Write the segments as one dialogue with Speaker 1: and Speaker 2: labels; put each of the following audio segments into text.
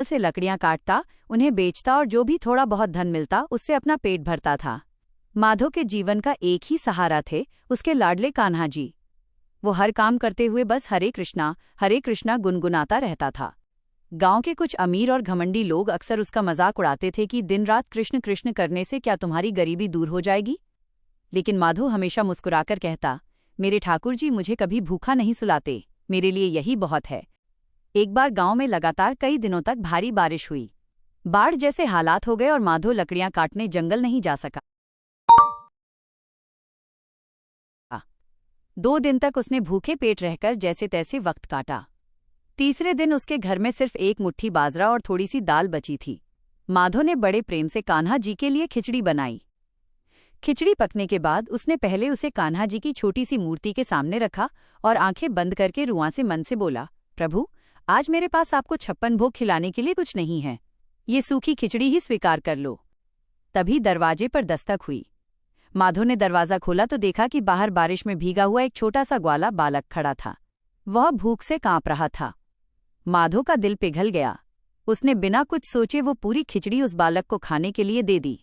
Speaker 1: से लकड़ियां काटता, उन्हें बेचता और जो भी थोड़ा बहुत धन मिलता उससे अपना पेट भरता था। माधो के जीवन का एक ही सहारा थे उसके लाडले कान्हा जी। वो हर काम करते हुए बस हरे कृष्णा गुनगुनाता रहता था। गांव के कुछ अमीर और घमंडी लोग अक्सर उसका मजाक उड़ाते थे कि दिन रात कृष्ण कृष्ण करने से क्या तुम्हारी गरीबी दूर हो जाएगी। लेकिन माधो हमेशा मुस्कुराकर कहता, मेरे ठाकुर जी मुझे कभी भूखा नहीं सुलाते, मेरे लिए यही बहुत है। एक बार गांव में लगातार कई दिनों तक भारी बारिश हुई। बाढ़ जैसे हालात हो गए और माधो लकड़ियां काटने जंगल नहीं जा सका। 2 दिन तक उसने भूखे पेट रहकर जैसे तैसे वक्त काटा। तीसरे दिन उसके घर में सिर्फ एक मुट्ठी बाजरा और थोड़ी सी दाल बची थी। माधो ने बड़े प्रेम से कान्हा जी के लिए खिचड़ी बनाई। खिचड़ी पकने के बाद उसने पहले उसे कान्हा जी की छोटी सी मूर्ति के सामने रखा और आंखें बंद करके रुआं मन से बोला, प्रभु, आज मेरे पास आपको 56 भोग खिलाने के लिए कुछ नहीं है, ये सूखी खिचड़ी ही स्वीकार कर लो। तभी दरवाजे पर दस्तक हुई। माधो ने दरवाजा खोला तो देखा कि बाहर बारिश में भीगा हुआ एक छोटा सा ग्वाला बालक खड़ा था। वह भूख से कांप रहा था। माधो का दिल पिघल गया। उसने बिना कुछ सोचे वो पूरी खिचड़ी उस बालक को खाने के लिए दे दी।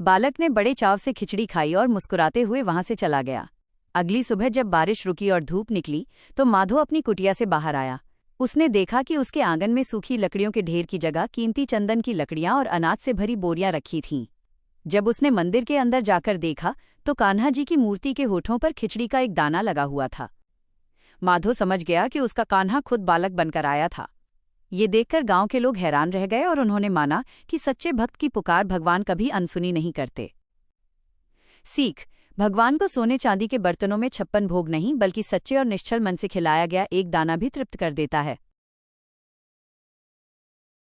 Speaker 1: बालक ने बड़े चाव से खिचड़ी खाई और मुस्कुराते हुए वहां से चला गया। अगली सुबह जब बारिश रुकी और धूप निकली तो माधो अपनी कुटिया से बाहर आया। उसने देखा कि उसके आंगन में सूखी लकड़ियों के ढेर की जगह कीमती चंदन की लकड़ियां और अनाज से भरी बोरियां रखी थीं। जब उसने मंदिर के अंदर जाकर देखा तो कान्हा जी की मूर्ति के होठों पर खिचड़ी का एक दाना लगा हुआ था। माधो समझ गया कि उसका कान्हा खुद बालक बनकर आया था। ये देखकर गांव के लोग हैरान रह गए और उन्होंने माना कि सच्चे भक्त की पुकार भगवान कभी अनसुनी नहीं करते। सीख: भगवान को सोने चांदी के बर्तनों में 56 भोग नहीं बल्कि सच्चे और निश्चल मन से खिलाया गया एक दाना भी तृप्त कर देता है।